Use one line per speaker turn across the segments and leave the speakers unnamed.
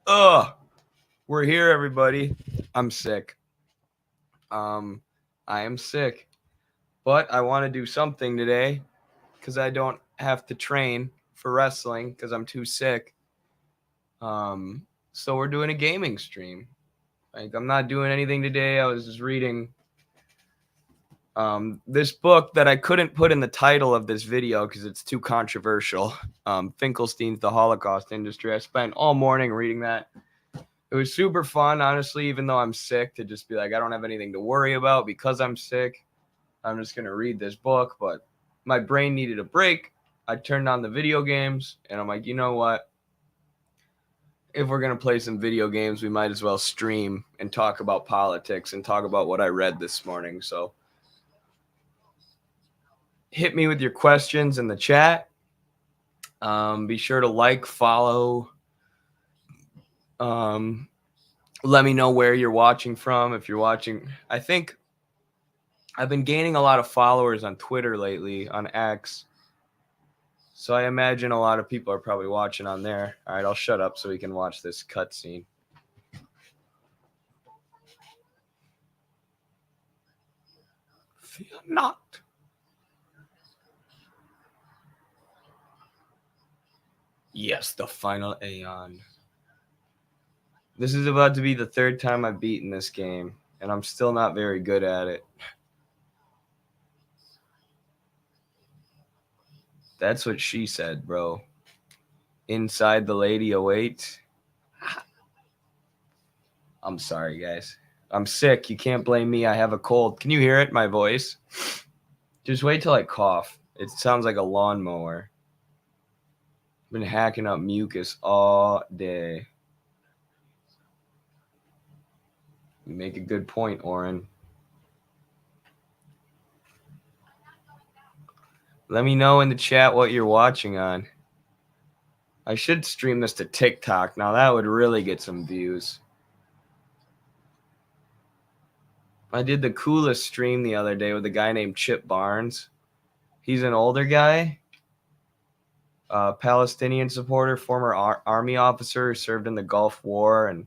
Ugh, we're here, everybody. I'm sick. I am sick, but I want to do something today because I don't have to train for wrestling because I'm too sick. So we're doing a gaming stream. Like I'm not doing anything today. I was just reading this book that I couldn't put in the title of this video because it's too controversial. Finkelstein's The Holocaust Industry. I spent all morning reading that. It was super fun, honestly, even though I'm sick, to just be like, I don't have anything to worry about because I'm sick. I'm just going to read this book. But my brain needed a break. I turned on the video games, and I'm like, you know what? If we're going to play some video games, we might as well stream and talk about politics and talk about what I read this morning. So hit me with your questions in the chat. Be sure to like, follow. Let me know where you're watching from. If you're watching, I think I've been gaining a lot of followers on Twitter lately, on X. So I imagine a lot of people are probably watching on there. All right, I'll shut up so we can watch this cutscene. Fear not. Yes, the final Aeon. This is about to be the third time I've beaten this game, and I'm still not very good at it. That's what she said, bro. Inside the lady awaits. I'm sorry, guys. I'm sick. You can't blame me. I have a cold. Can you hear it, my voice? Just wait till I cough. It sounds like a lawnmower. I've been hacking up mucus all day. You make a good point, Oren. Let me know in the chat what you're watching on. I should stream this to TikTok. Now that would really get some views. I did the coolest stream the other day with a guy named Chip Barnes. He's an older guy, Palestinian supporter, former army officer who served in the Gulf War, and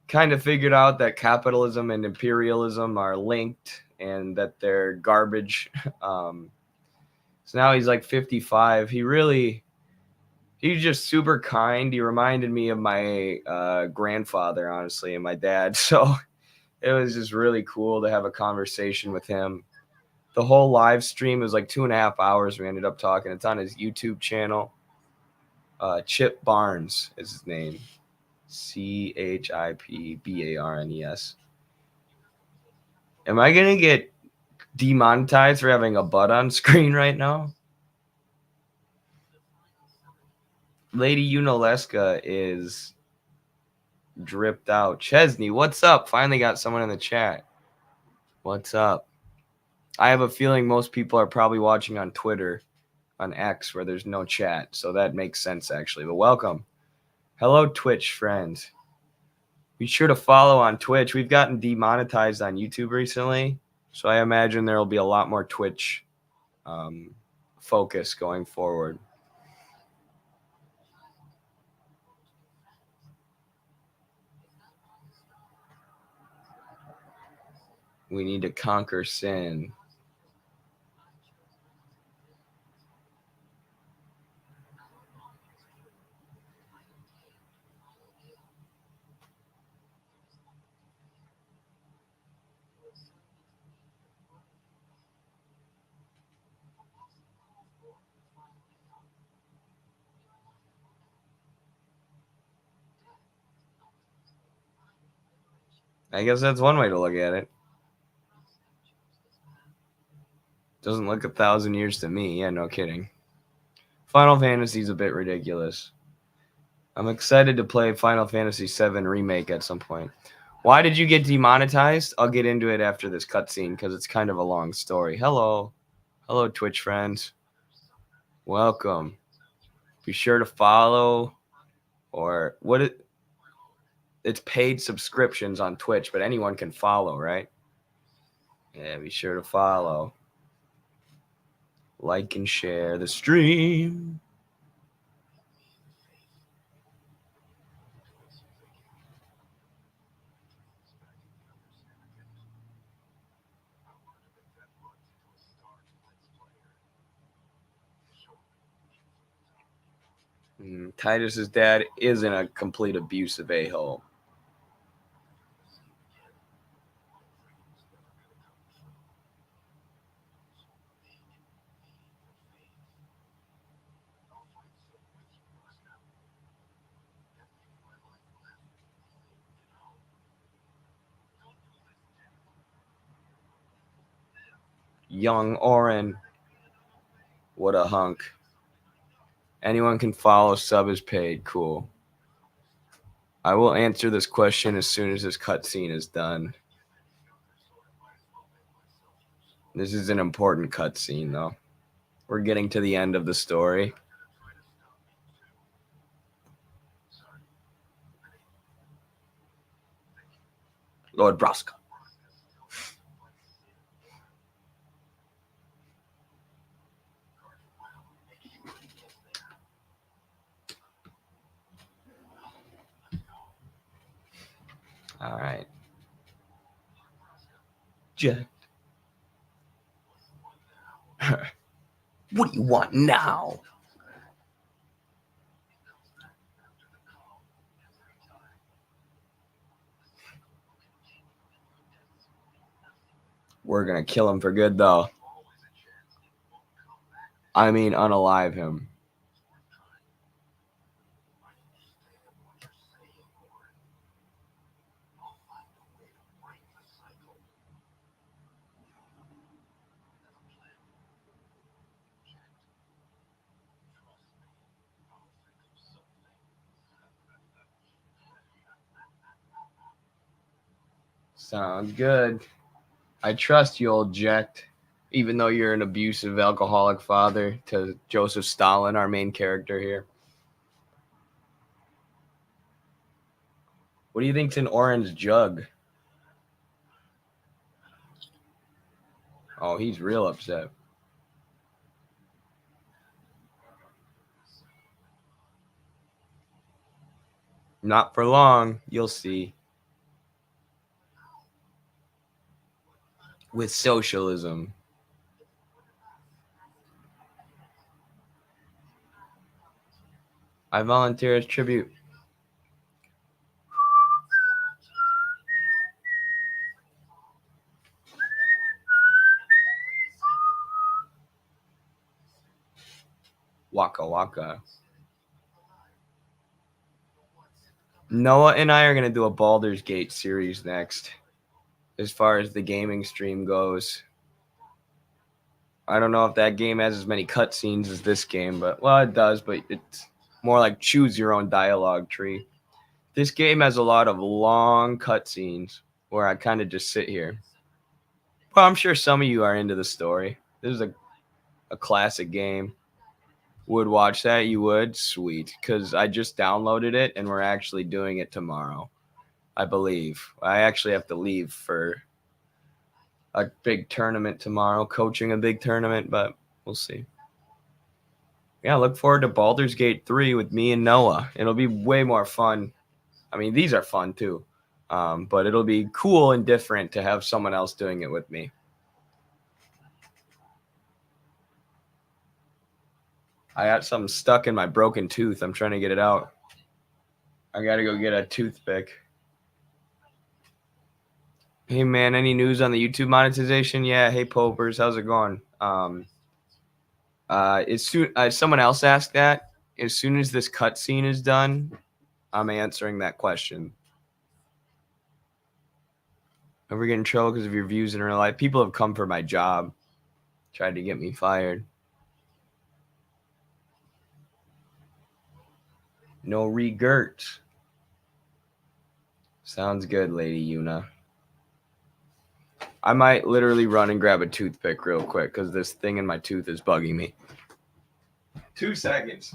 kind of figured out that capitalism and imperialism are linked and that they're garbage. So now he's like 55. He's just super kind. He reminded me of my grandfather, honestly, and my dad. So it was just really cool to have a conversation with him. The whole live stream was like 2.5 hours. We ended up talking. It's on his YouTube channel. Chip Barnes is his name. ChipBarnes. Am I going to get demonetized for having a butt on screen right now? Lady Unoleska is dripped out. Chesney, what's up? Finally got someone in the chat. What's up? I have a feeling most people are probably watching on Twitter, on X, where there's no chat. So that makes sense, actually. But welcome. Hello, Twitch friends. Be sure to follow on Twitch. We've gotten demonetized on YouTube recently. So I imagine there will be a lot more Twitch focus going forward. We need to conquer sin. I guess that's one way to look at it. Doesn't look 1,000 years to me. Yeah, no kidding. Final Fantasy's a bit ridiculous. I'm excited to play Final Fantasy VII Remake at some point. Why did you get demonetized? I'll get into it after this cutscene because it's kind of a long story. Hello. Hello, Twitch friends. Welcome. Be sure to follow or it's paid subscriptions on Twitch, but anyone can follow, right? Yeah, be sure to follow. Like and share the stream. Titus's dad isn't a complete abusive a-hole. Young Oren. What a hunk. Anyone can follow, sub is paid. Cool. I will answer this question as soon as this cutscene is done. This is an important cutscene, though. We're getting to the end of the story. Lord Braska. All right. Jack. What do you want now? We're going to kill him for good, though. I mean, unalive him. Sounds good. I trust you, old Jack, even though you're an abusive alcoholic father to Joseph Stalin, our main character here. What do you think's in Oren's jug? Oh, he's real upset. Not for long, you'll see. With socialism. I volunteer as tribute. Waka waka. Noah and I are going to do a Baldur's Gate series next, as far as the gaming stream goes. I don't know if that game has as many cutscenes as this game, but, well, it does, but it's more like choose your own dialogue tree. This game has a lot of long cutscenes where I kind of just sit here. Well, I'm sure some of you are into the story. This is a classic game. Would watch that? You would? Sweet. Because I just downloaded it and we're actually doing it tomorrow, I believe. I actually have to leave for a big tournament tomorrow, coaching a big tournament, but we'll see. Yeah, look forward to Baldur's Gate 3 with me and Noah. It'll be way more fun. I mean, these are fun too, but it'll be cool and different to have someone else doing it with me. I got something stuck in my broken tooth. I'm trying to get it out. I got to go get a toothpick. Hey, man, any news on the YouTube monetization? Yeah, hey, Popers, how's it going? Someone else asked that. As soon as this cutscene is done, I'm answering that question. Ever get in trouble because of your views in real life? People have come for my job, tried to get me fired. No regrets. Sounds good, Lady Yuna. I might literally run and grab a toothpick real quick because this thing in my tooth is bugging me. 2 seconds.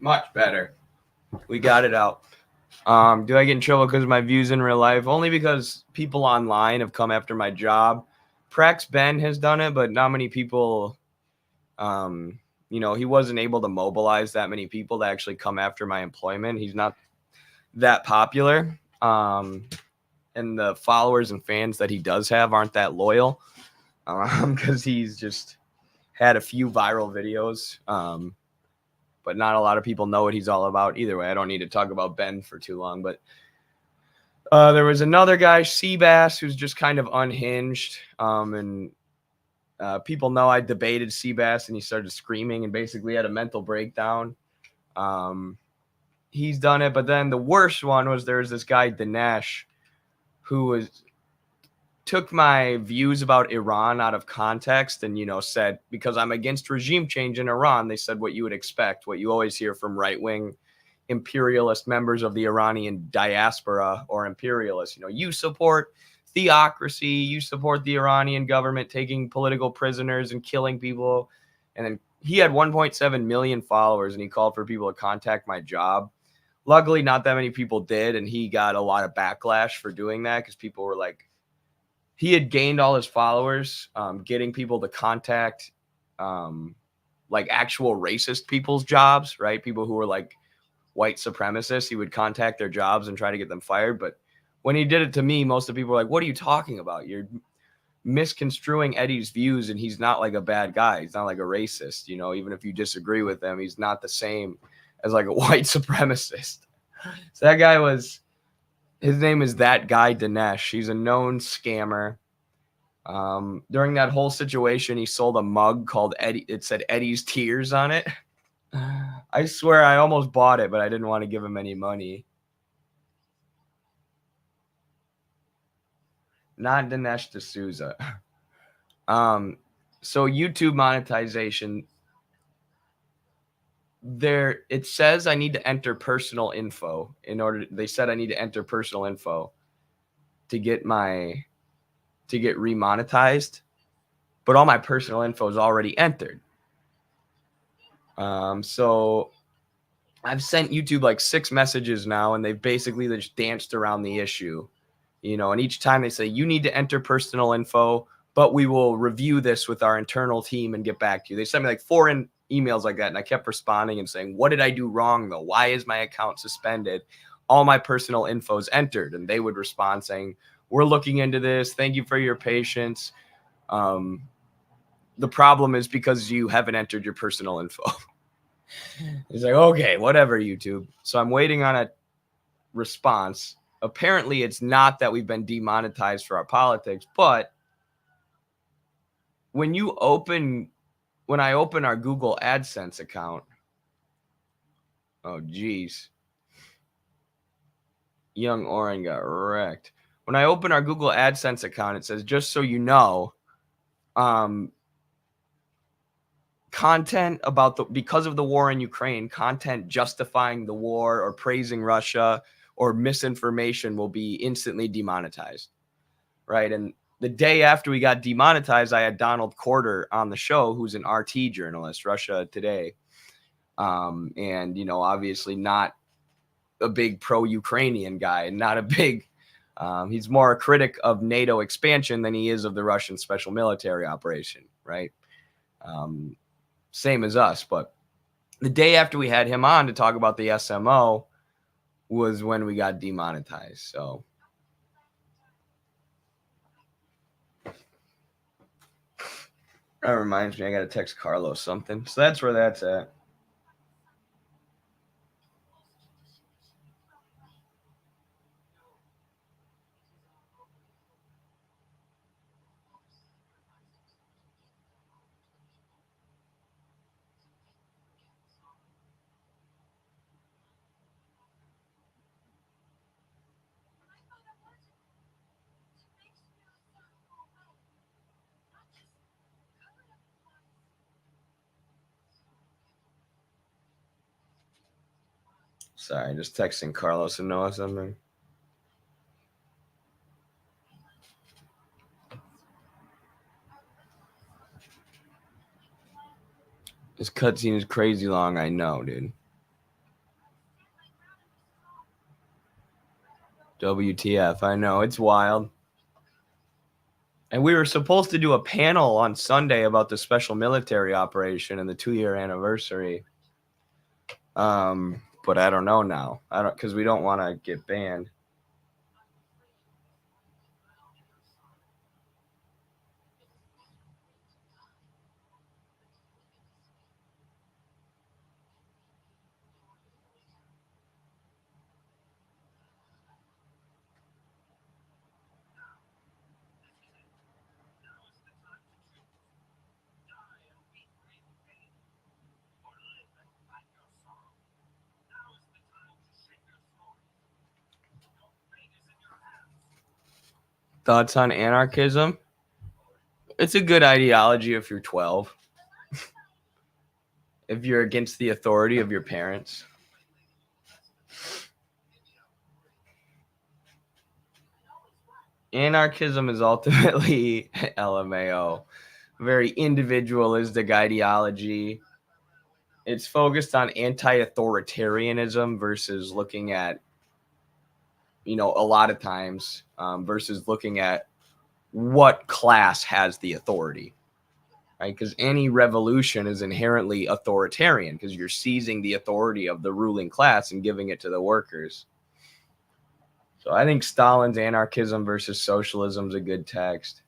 Much better. We got it out. Do I get in trouble because of my views in real life? Only because people online have come after my job. Prax Ben has done it, but not many people, he wasn't able to mobilize that many people to actually come after my employment. He's not that popular. And the followers and fans that he does have aren't that loyal, because he's just had a few viral videos. But not a lot of people know what he's all about. Either way, I don't need to talk about Ben for too long, but there was another guy, Seabass, who's just kind of unhinged. And people know I debated Seabass, and he started screaming and basically had a mental breakdown. He's done it. But then the worst one was there's this guy, Dinesh, who took my views about Iran out of context and, said, because I'm against regime change in Iran, they said what you would expect, what you always hear from right-wing imperialist members of the Iranian diaspora or imperialists. You support theocracy, you support the Iranian government taking political prisoners and killing people. And then he had 1.7 million followers, and he called for people to contact my job. Luckily, not that many people did, and he got a lot of backlash for doing that because people were like, he had gained all his followers, getting people to contact like actual racist people's jobs, right? People who were like white supremacists. He would contact their jobs and try to get them fired. But when he did it to me, most of the people were like, what are you talking about? You're misconstruing Eddie's views, and he's not like a bad guy. He's not like a racist. Even if you disagree with him, he's not the same as like a white supremacist. So that guy his name is That Guy Dinesh. He's a known scammer. During that whole situation, he sold a mug called Eddie. It said Eddie's Tears on it. I swear I almost bought it, but I didn't want to give him any money. Not Dinesh D'Souza. So YouTube monetization. It says I need to enter personal info they said I need to enter personal info to get remonetized, but all my personal info is already entered. So I've sent YouTube like 6 messages now, and they've basically just danced around the issue, and each time they say, you need to enter personal info, but we will review this with our internal team and get back to you. They sent me like 4 emails like that, and I kept responding and saying, what did I do wrong though? Why is my account suspended? All my personal info is entered. And they would respond saying, we're looking into this. Thank you for your patience. The problem is because you haven't entered your personal info. He's like, okay, whatever, YouTube. So I'm waiting on a response. Apparently it's not that we've been demonetized for our politics, but when I open our Google AdSense account, oh geez, Young Oren got wrecked. When I open our Google AdSense account, it says, just so you know, content because of the war in Ukraine, content justifying the war or praising Russia or misinformation will be instantly demonetized, right? And the day after we got demonetized, I had Donald Corder on the show, who's an RT journalist, Russia Today. And, obviously not a big pro-Ukrainian guy, and not a big, he's more a critic of NATO expansion than he is of the Russian special military operation, right? Same as us. But the day after we had him on to talk about the SMO was when we got demonetized. So that reminds me, I got to text Carlos something. So that's where that's at. Sorry, just texting Carlos and Noah something. This cutscene is crazy long, I know, dude. WTF, I know, it's wild. And we were supposed to do a panel on Sunday about the special military operation and the 2-year anniversary. But I don't know now. Because we don't want to get banned. Thoughts on anarchism? It's a good ideology if you're 12. If you're against the authority of your parents. Anarchism is ultimately LMAO, very individualistic ideology. It's focused on anti-authoritarianism versus looking at, a lot of times, versus looking at what class has the authority, right? Because any revolution is inherently authoritarian because you're seizing the authority of the ruling class and giving it to the workers. So I think Stalin's Anarchism versus Socialism is a good text.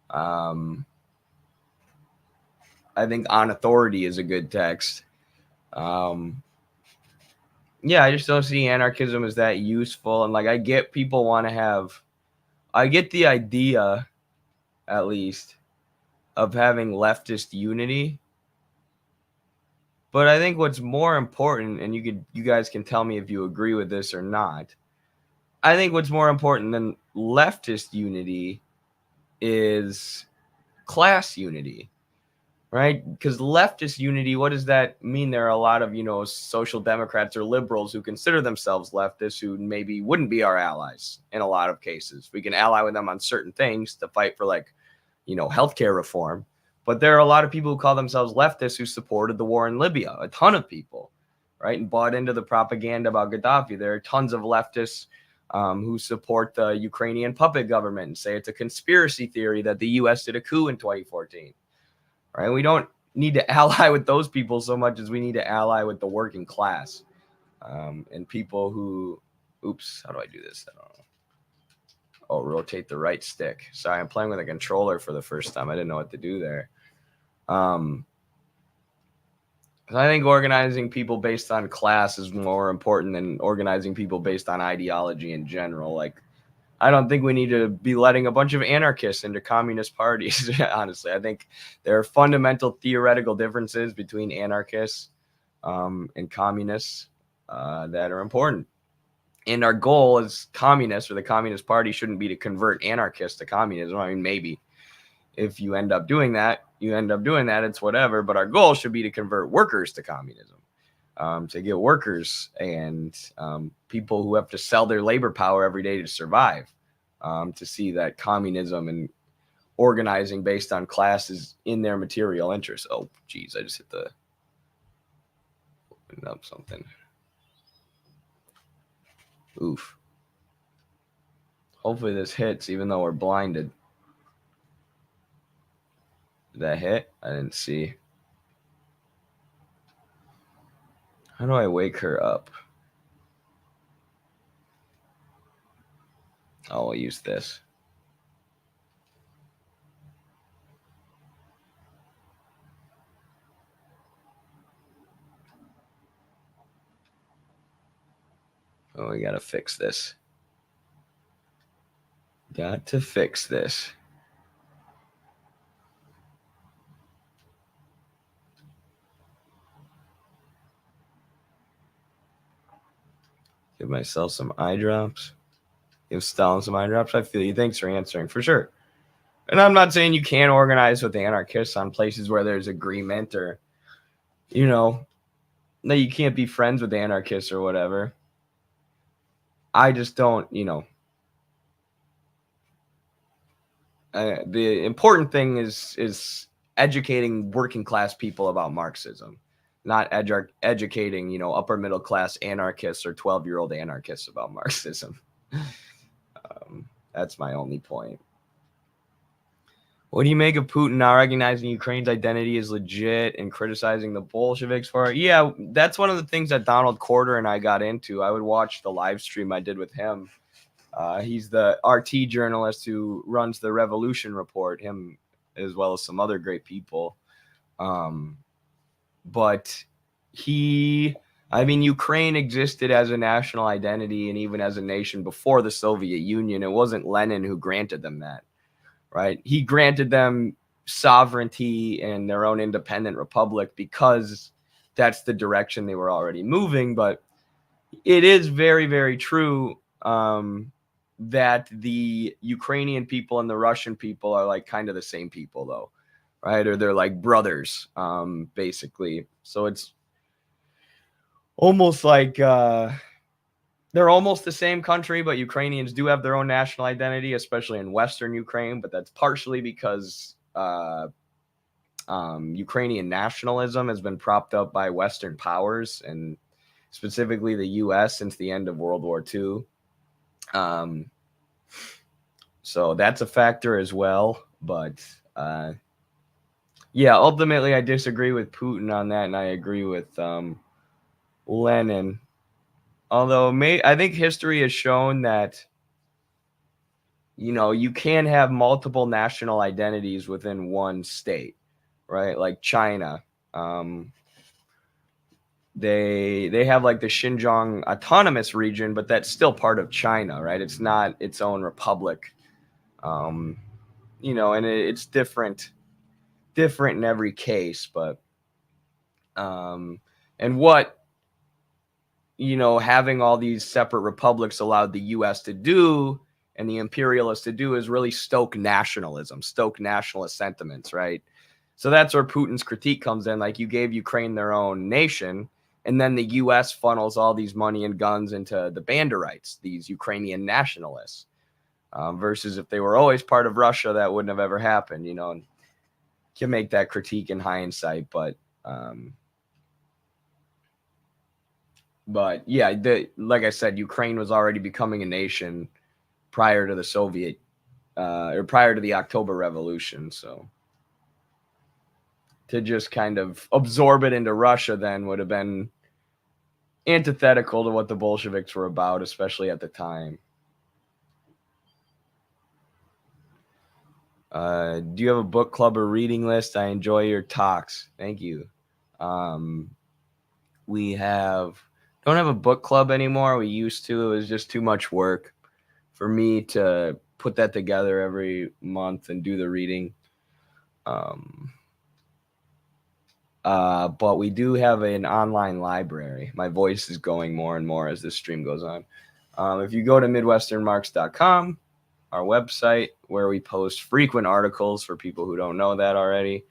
I think On Authority is a good text. Yeah, I just don't see anarchism as that useful. And I get people want to have, I get the idea, at least, of having leftist unity. But I think what's more important, and you guys can tell me if you agree with this or not. I think what's more important than leftist unity is class unity, right? Because leftist unity, what does that mean? There are a lot of, social democrats or liberals who consider themselves leftists who maybe wouldn't be our allies in a lot of cases. We can ally with them on certain things to fight for healthcare reform. But there are a lot of people who call themselves leftists who supported the war in Libya, a ton of people, right? And bought into the propaganda about Gaddafi. There are tons of leftists who support the Ukrainian puppet government and say it's a conspiracy theory that the U.S. did a coup in 2014, right? We don't need to ally with those people so much as we need to ally with the working class and people who, how do I do this? I don't know. Oh, rotate the right stick. Sorry, I'm playing with a controller for the first time. I didn't know what to do there. I think organizing people based on class is more important than organizing people based on ideology in general. I don't think we need to be letting a bunch of anarchists into communist parties, honestly. I think there are fundamental theoretical differences between anarchists and communists that are important. And our goal as communists or the Communist Party shouldn't be to convert anarchists to communism. I mean, maybe if you end up doing that, it's whatever. But our goal should be to convert workers to communism, to get workers and people who have to sell their labor power every day to survive, to see that communism and organizing based on class is in their material interest. Oh, geez, I just hit the open up something. Oof. Hopefully this hits, even though we're blinded. Did that hit? I didn't see. How do I wake her up? Oh, I'll use this. Oh, we gotta fix this. Got to fix this. Give myself some eye drops. Give Stalin some eye drops. I feel you. Thanks for answering, for sure. And I'm not saying you can't organize with anarchists on places where there's agreement or, that you can't be friends with anarchists or whatever. I just don't, the important thing is educating working class people about Marxism, not educating, upper middle class anarchists or 12-year-old anarchists about Marxism. That's my only point. What do you make of Putin now recognizing Ukraine's identity is legit and criticizing the Bolsheviks for it? Yeah, that's one of the things that Donald Corder and I got into. I would watch the live stream I did with him. He's the RT journalist who runs the Revolution Report, him as well as some other great people. But Ukraine existed as a national identity and even as a nation before the Soviet Union. It wasn't Lenin who granted them that, right? He granted them sovereignty and their own independent republic because that's the direction they were already moving. But it is very, very true that the Ukrainian people and the Russian people are like kind of the same people, though, right? Or they're like brothers, basically. So it's almost like they're almost the same country, but Ukrainians do have their own national identity, especially in Western Ukraine. But that's partially because Ukrainian nationalism has been propped up by Western powers and specifically the U.S. since the end of World War II. So that's a factor as well. But yeah, ultimately, I disagree with Putin on that, and I agree with Lenin. Although I think history has shown that, you can have multiple national identities within one state, right? Like China. They have like the Xinjiang autonomous region, but that's still part of China, right? It's not its own republic. And it's different in every case, but and what having all these separate republics allowed the US to do and the imperialists to do is really stoke nationalism, stoke nationalist sentiments, right? So that's where Putin's critique comes in. Like, you gave Ukraine their own nation, and then the US funnels all these money and guns into the Banderites, these Ukrainian nationalists. Versus if they were always part of Russia, that wouldn't have ever happened. And you can make that critique in hindsight, but yeah, like I said, Ukraine was already becoming a nation prior to the Soviet or prior to the October Revolution. So to just kind of absorb it into Russia then would have been antithetical to what the Bolsheviks were about, especially at the time. Do you have a book club or reading list? I enjoy your talks. Thank you. We don't have a book club anymore. We used to. It was just too much work for me to put that together every month and do the reading. But we do have an online library. My voice is going more and more as this stream goes on. If you go to midwesternmarks.com, our website, where we post frequent articles for people who don't know that already,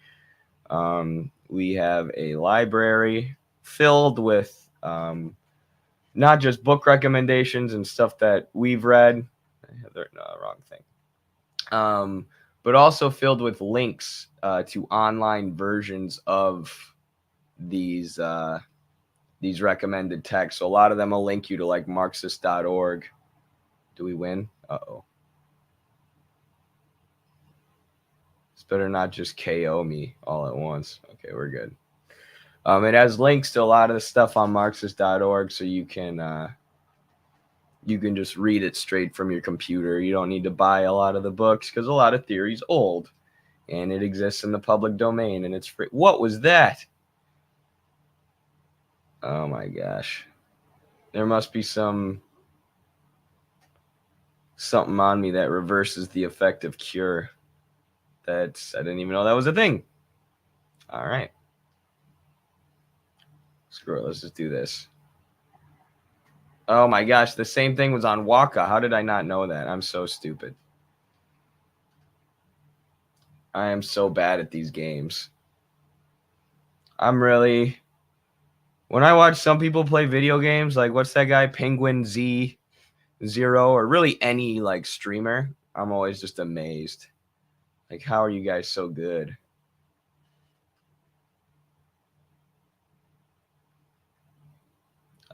we have a library filled with not just book recommendations and stuff that we've read. Wrong thing. But also filled with links to online versions of these recommended texts. So a lot of them will link you to like Marxist.org. Do we win? Uh-oh. This better not just KO me all at once. Okay, we're good. It has links to a lot of the stuff on Marxist.org, so you can just read it straight from your computer. You don't need to buy a lot of the books because a lot of theory's old, and it exists in the public domain, and it's free. What was that? Oh my gosh. There must be something on me that reverses the effect of cure. I didn't even know that was a thing. All right. Screw it. Let's just do this. Oh my gosh. The same thing was on Waka. How did I not know that? I'm so stupid. I am so bad at these games. When I watch some people play video games, like what's that guy, Penguin Z0, or really any like streamer, I'm always just amazed. Like, how are you guys so good?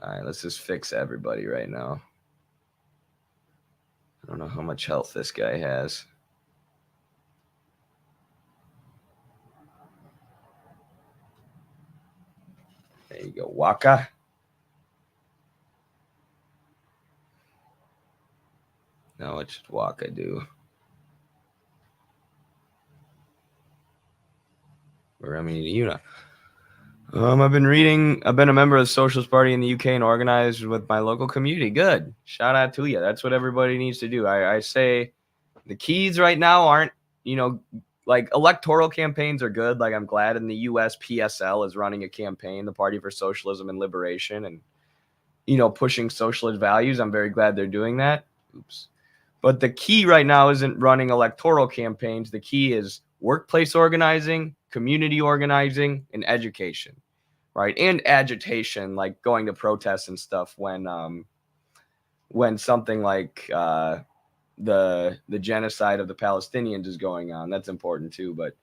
All right, let's just fix everybody right now. I don't know how much health this guy has. you go, Waka. Now what should Waka do? Or I mean, I've been a member of the Socialist Party in the UK and organized with my local community. Good. Shout out to you. That's what everybody needs to do. I say the keys right now aren't, like electoral campaigns are good. Like I'm glad in the US PSL is running a campaign, the Party for Socialism and Liberation, and, pushing socialist values. I'm very glad they're doing that. Oops. But the key right now isn't running electoral campaigns. The key is workplace organizing, community organizing, and education, right? And agitation, like going to protests and stuff when something like the genocide of the Palestinians is going on. That's important too. But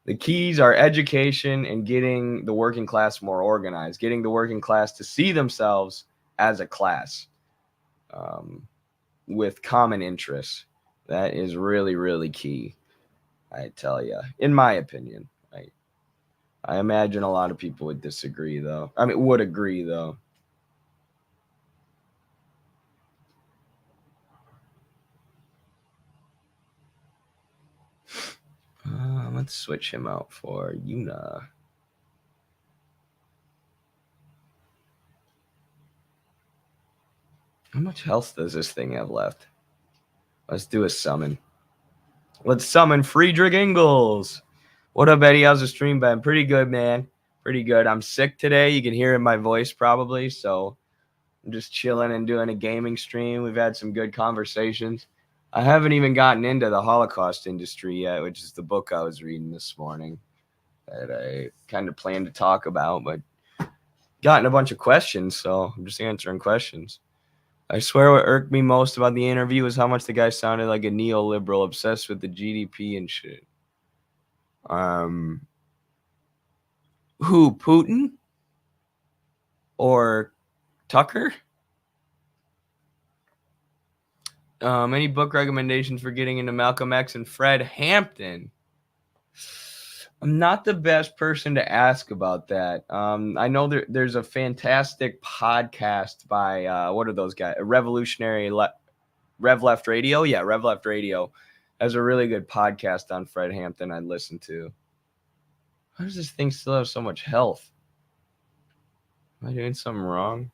the keys are education and getting the working class more organized, getting the working class to see themselves as a class with common interests. That is really, really key, I tell you, in my opinion. I imagine a lot of people would disagree, though. I mean, would agree, though. Let's switch him out for Yuna. How much health does this thing have left? Let's do a summon. Let's summon Friedrich Engels. What up, Eddie? How's the stream been? Pretty good, man. Pretty good. I'm sick today. You can hear it in my voice probably. So I'm just chilling and doing a gaming stream. We've had some good conversations. I haven't even gotten into the Holocaust industry yet, which is the book I was reading this morning that I kind of plan to talk about, but gotten a bunch of questions, so I'm just answering questions. I swear what irked me most about the interview was how much the guy sounded like a neoliberal obsessed with the GDP and shit. Who, Putin? Or Tucker? Any book recommendations for getting into Malcolm X and Fred Hampton? I'm not the best person to ask about that. I know there's a fantastic podcast by what are those guys? Rev Left Radio. Yeah, Rev Left Radio has a really good podcast on Fred Hampton I'd listen to. How does this thing still have so much health? Am I doing something wrong?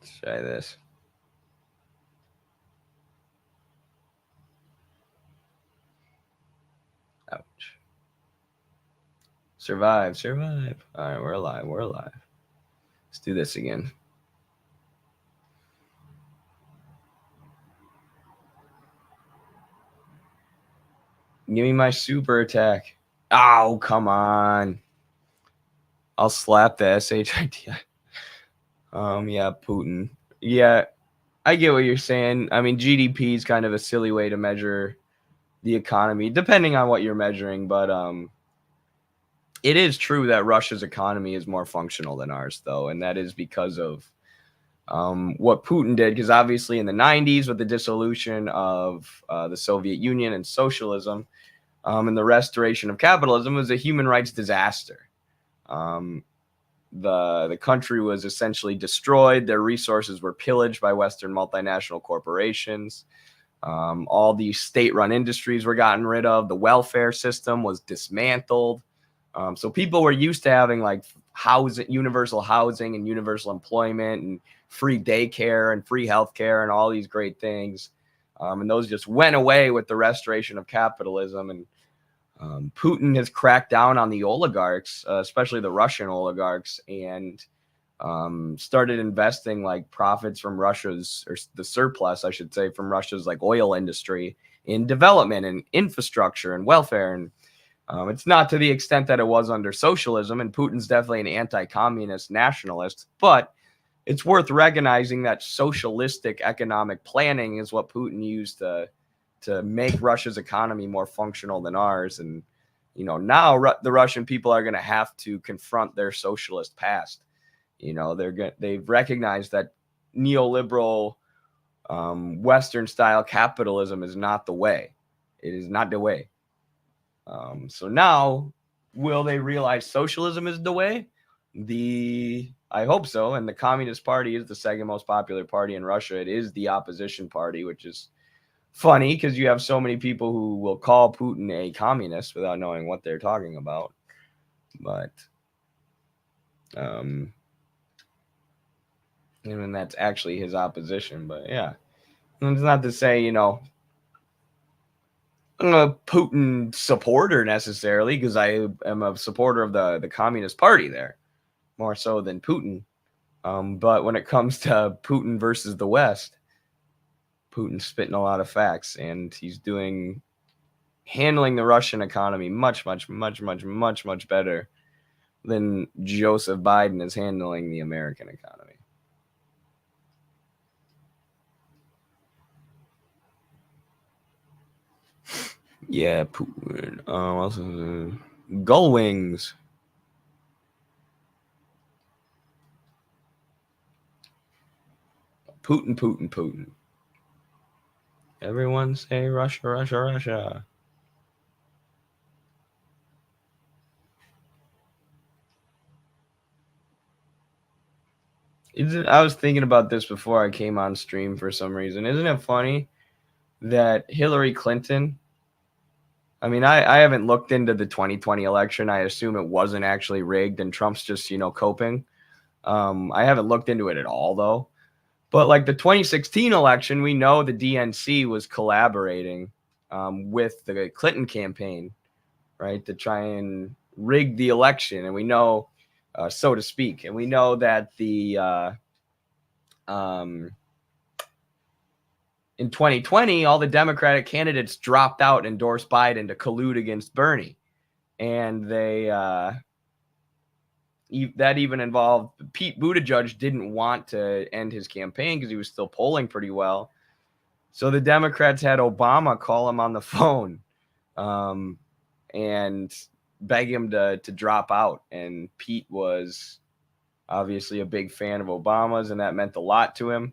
Let's try this. Ouch. Survive. All right, we're alive. Let's do this again. Give me my super attack. Oh, come on. I'll slap the SHIT. Yeah, Putin. Yeah, I get what you're saying. I mean, GDP is kind of a silly way to measure the economy, depending on what you're measuring. But it is true that Russia's economy is more functional than ours, though, and that is because of what Putin did. Because obviously, in the '90s, with the dissolution of the Soviet Union and socialism, and the restoration of capitalism, was a human rights disaster. The country was essentially destroyed. Their resources were pillaged by Western multinational corporations. All these state-run industries were gotten rid of. The welfare system was dismantled. So people were used to having like universal housing and universal employment and free daycare and free healthcare and all these great things. And those just went away with the restoration of capitalism. And Putin has cracked down on the oligarchs, especially the Russian oligarchs, and started investing like profits from Russia's, or the surplus, I should say, from Russia's like oil industry in development and infrastructure and welfare. And it's not to the extent that it was under socialism, and Putin's definitely an anti-communist nationalist, but it's worth recognizing that socialistic economic planning is what Putin used to make Russia's economy more functional than ours. And, now the Russian people are going to have to confront their socialist past. They've recognized that neoliberal Western style capitalism is not the way. It is not the way. So now, will they realize socialism is the way? I hope so. And the Communist Party is the second most popular party in Russia. It is the opposition party, which is funny because you have so many people who will call Putin a communist without knowing what they're talking about. But and that's actually his opposition. But yeah, and it's not to say, I'm a Putin supporter necessarily, because I am a supporter of the Communist Party there, more so than Putin. But when it comes to Putin versus the West, Putin's spitting a lot of facts, and he's handling the Russian economy much, much, much, much, much, much better than Joseph Biden is handling the American economy. Yeah, Putin. Also, gull wings. Putin, Putin, Putin. Everyone say Russia, Russia, Russia. I was thinking about this before I came on stream for some reason. Isn't it funny that Hillary Clinton, I mean, I haven't looked into the 2020 election. I assume it wasn't actually rigged and Trump's just, coping. I haven't looked into it at all, though. But like the 2016 election, we know the DNC was collaborating with the Clinton campaign, right, to try and rig the election. And we know, so to speak, and we know that in 2020, all the Democratic candidates dropped out and endorsed Biden to collude against Bernie. And that even involved Pete Buttigieg didn't want to end his campaign because he was still polling pretty well. So the Democrats had Obama call him on the phone and beg him to drop out. And Pete was obviously a big fan of Obama's, and that meant a lot to him.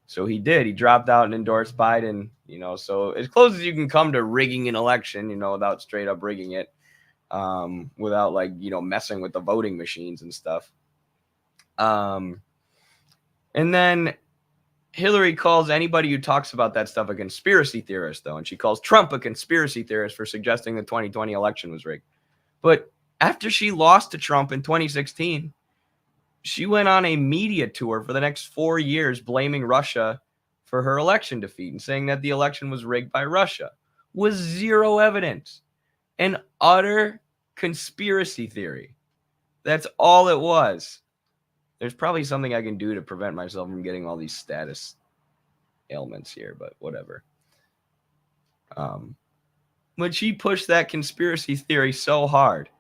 So he did. He dropped out and endorsed Biden, so as close as you can come to rigging an election, without straight up rigging it, without messing with the voting machines and stuff. And then Hillary calls anybody who talks about that stuff a conspiracy theorist, though. And she calls Trump a conspiracy theorist for suggesting the 2020 election was rigged. But after she lost to Trump in 2016, she went on a media tour for the next 4 years blaming Russia for her election defeat and saying that the election was rigged by Russia with zero evidence. An utter conspiracy theory. That's all it was. There's probably something I can do to prevent myself from getting all these status ailments here, but whatever. But she pushed that conspiracy theory so hard,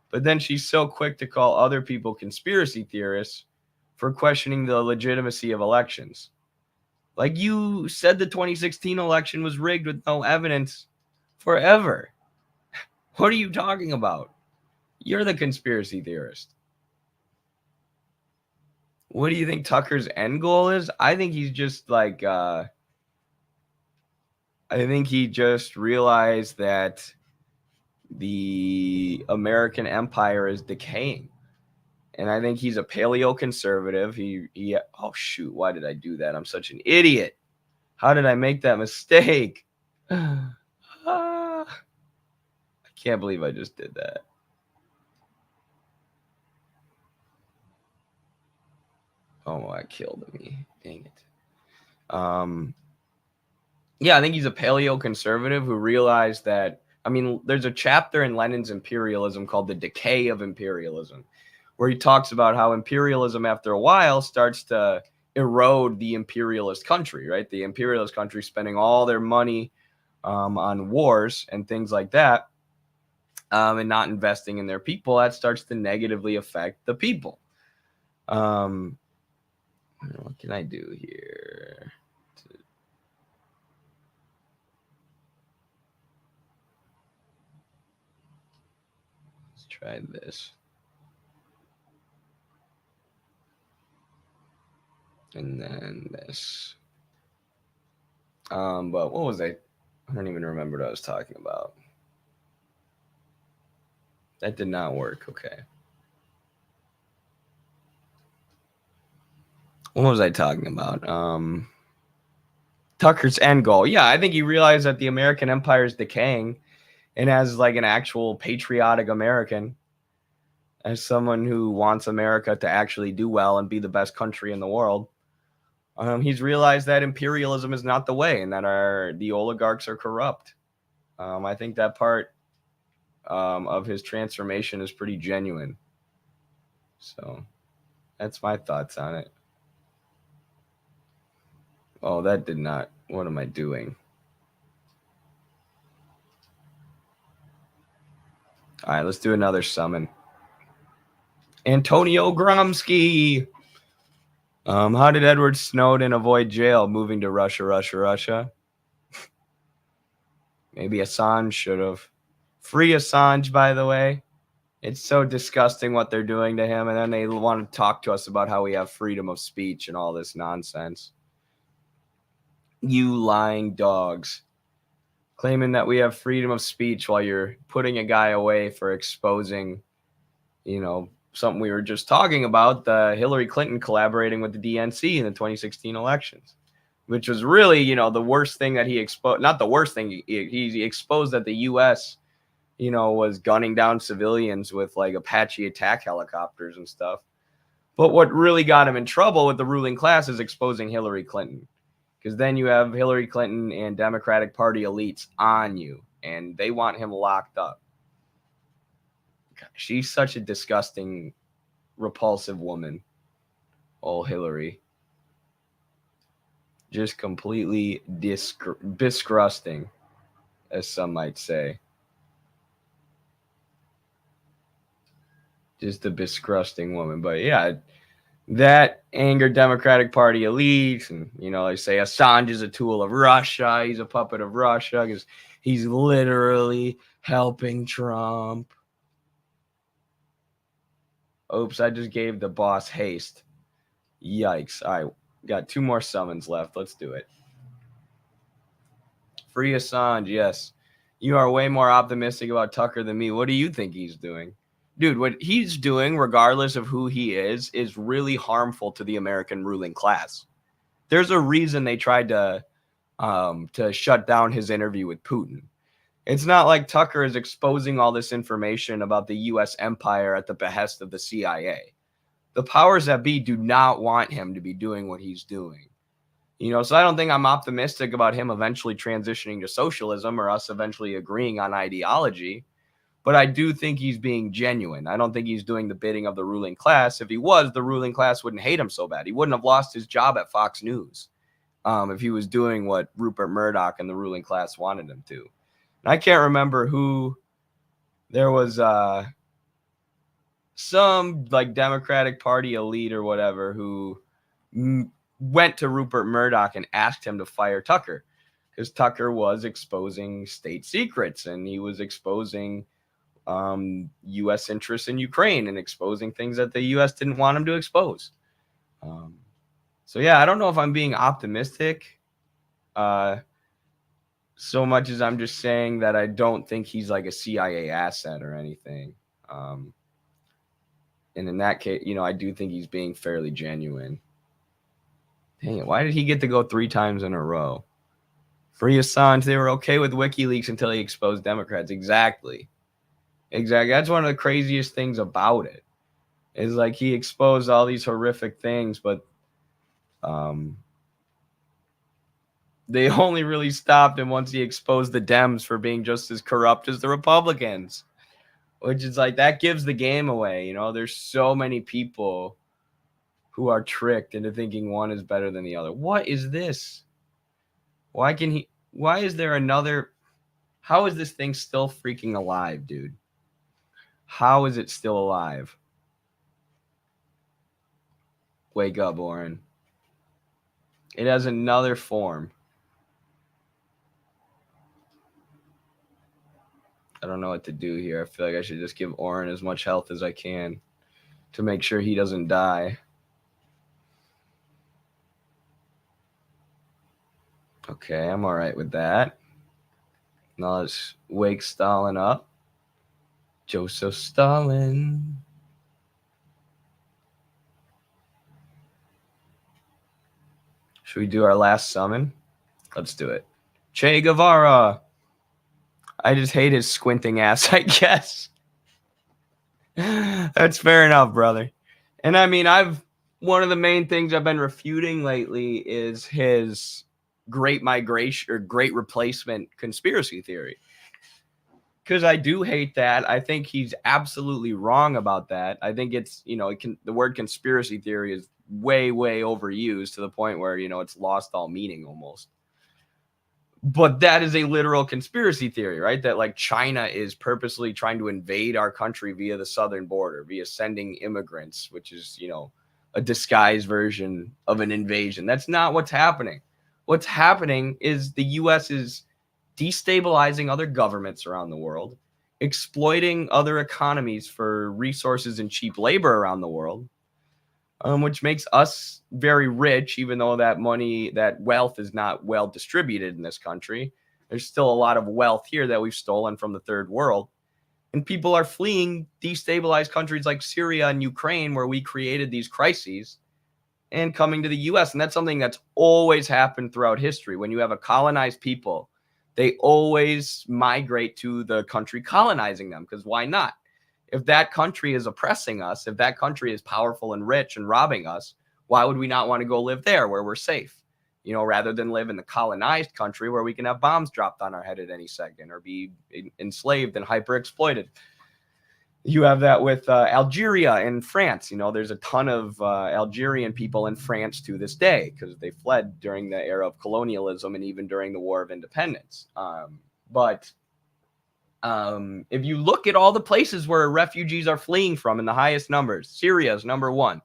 but then she's so quick to call other people conspiracy theorists for questioning the legitimacy of elections. Like, you said the 2016 election was rigged with no evidence forever. What are you talking about? You're the conspiracy theorist. What do you think Tucker's end goal is? I think he's just I think he just realized that the American empire is decaying. And I think he's a paleoconservative. Oh shoot, why did I do that? I'm such an idiot. How did I make that mistake? I can't believe I just did that. Oh, that killed me. Dang it. Yeah, I think he's a paleoconservative who realized that, there's a chapter in Lenin's Imperialism called The Decay of Imperialism, where he talks about how imperialism after a while starts to erode the imperialist country, right? The imperialist country spending all their money on wars and things like that, and not investing in their people. That starts to negatively affect the people. What can I do here? Let's try this. And then this. But what was I I don't even remember what I was talking about. That did not work. Okay. What was I talking about? Tucker's end goal. Yeah, I think he realized that the American empire is decaying, and as like an actual patriotic American, as someone who wants America to actually do well and be the best country in the world, he's realized that imperialism is not the way, and that the oligarchs are corrupt. I think that part of his transformation is pretty genuine. So that's my thoughts on it. Oh, that did not. What am I doing? All right, let's do another summon. Antonio Gromsky. How did Edward Snowden avoid jail moving to Russia, Russia? Maybe Assange should have. Free Assange, by the way. It's so disgusting what they're doing to him, and then they want to talk to us about how we have freedom of speech and all this nonsense. You lying dogs. Claiming that we have freedom of speech while you're putting a guy away for exposing, something we were just talking about, the Hillary Clinton collaborating with the DNC in the 2016 elections, which was really, the worst thing that he exposed. Not the worst thing. He exposed that the U.S., was gunning down civilians with like Apache attack helicopters and stuff. But what really got him in trouble with the ruling class is exposing Hillary Clinton. Because then you have Hillary Clinton and Democratic Party elites on you, and they want him locked up. God, she's such a disgusting, repulsive woman. Oh, Hillary. Just completely disgusting, as some might say. Just a disgusting woman. But yeah, that angered Democratic Party elites. And, they say Assange is a tool of Russia. He's a puppet of Russia because he's literally helping Trump. Oops, I just gave the boss haste. Yikes. All right, got 2 more summons left. Let's do it. Free Assange, yes. You are way more optimistic about Tucker than me. What do you think he's doing? Dude, what he's doing, regardless of who he is really harmful to the American ruling class. There's a reason they tried to shut down his interview with Putin. It's not like Tucker is exposing all this information about the U.S. empire at the behest of the CIA. The powers that be do not want him to be doing what he's doing. So I don't think I'm optimistic about him eventually transitioning to socialism or us eventually agreeing on ideology. But I do think he's being genuine. I don't think he's doing the bidding of the ruling class. If he was, the ruling class wouldn't hate him so bad. He wouldn't have lost his job at Fox News if he was doing what Rupert Murdoch and the ruling class wanted him to. And I can't remember who. There was some like Democratic Party elite or whatever who went to Rupert Murdoch and asked him to fire Tucker because Tucker was exposing state secrets and he was exposing U.S. interests in Ukraine and exposing things that the U.S. didn't want him to expose. So yeah, I don't know if I'm being optimistic so much as I'm just saying that I don't think he's like a CIA asset or anything. And in that case, I do think he's being fairly genuine. Dang it, why did he get to go 3 times in a row? Free Assange, they were okay with WikiLeaks until he exposed Democrats. Exactly. That's one of the craziest things about it. Is like he exposed all these horrific things, but they only really stopped him once he exposed the Dems for being just as corrupt as the Republicans. Which is like, that gives the game away. There's so many people who are tricked into thinking one is better than the other. What is this? Why is there another? How is this thing still freaking alive, dude? How is it still alive? Wake up, Oren. It has another form. I don't know what to do here. I feel like I should just give Oren as much health as I can to make sure he doesn't die. Okay, I'm all right with that. Now let's wake Stalin up. Joseph Stalin. Should we do our last summon? Let's do it. Che Guevara. I just hate his squinting ass, I guess. That's fair enough, brother. And I mean, one of the main things I've been refuting lately is his great migration or great replacement conspiracy theory. Because I do hate that. I think he's absolutely wrong about that. I think it's, the word conspiracy theory is way, way overused to the point where, it's lost all meaning almost. But that is a literal conspiracy theory, right? That like China is purposely trying to invade our country via the southern border, via sending immigrants, which is, a disguised version of an invasion. That's not what's happening. What's happening is the U.S. is destabilizing other governments around the world, exploiting other economies for resources and cheap labor around the world, which makes us very rich, even though that wealth is not well distributed in this country. There's still a lot of wealth here that we've stolen from the third world. And people are fleeing destabilized countries like Syria and Ukraine, where we created these crises, and coming to the U.S. And that's something that's always happened throughout history. When you have a colonized people, they always migrate to the country colonizing them, because why not? If that country is oppressing us, if that country is powerful and rich and robbing us, why would we not want to go live there where we're safe? Rather than live in the colonized country where we can have bombs dropped on our head at any second or be enslaved and hyper exploited. You have that with Algeria and France. There's a ton of Algerian people in France to this day because they fled during the era of colonialism and even during the War of Independence. But if you look at all the places where refugees are fleeing from in the highest numbers, Syria is number one.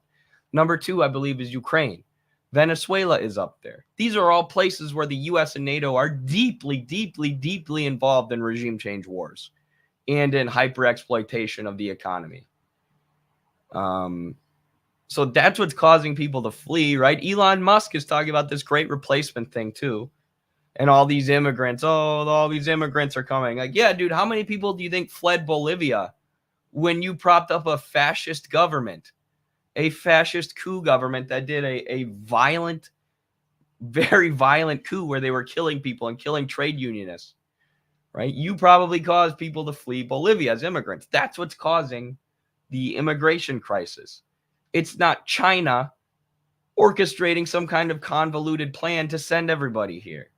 Number two, I believe, is Ukraine. Venezuela is up there. These are all places where the U.S. and NATO are deeply, deeply, deeply involved in regime change wars and in hyper exploitation of the economy. So that's what's causing people to flee, right? Elon Musk is talking about this great replacement thing too. And all these immigrants, all these immigrants are coming. Like, yeah, dude, how many people do you think fled Bolivia when you propped up a fascist government, a fascist coup government that did a violent, very violent coup where they were killing people and killing trade unionists, right? You probably caused people to flee Bolivia as immigrants. That's what's causing the immigration crisis. It's not China orchestrating some kind of convoluted plan to send everybody here.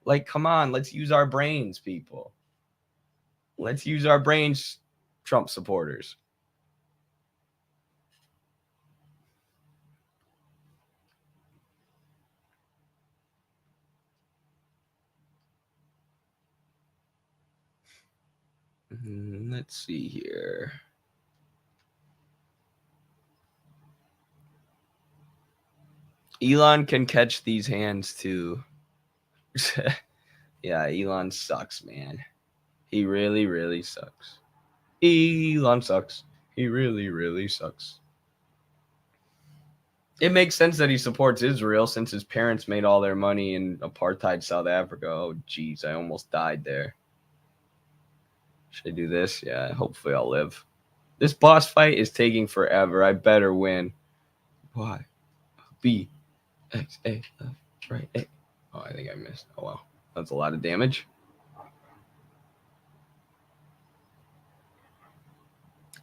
Like, come on, let's use our brains, people. Let's use our brains, Trump supporters. Let's see here. Elon can catch these hands too. Yeah, Elon sucks, man. He really, really sucks. Elon sucks. He really, really sucks. It makes sense that he supports Israel since his parents made all their money in apartheid South Africa. Oh, geez, I almost died there. Should I do this? Yeah, hopefully I'll live. This boss fight is taking forever. I better win. Y, B, X, A, left, right, A. Oh, I think I missed. Oh, well. That's a lot of damage.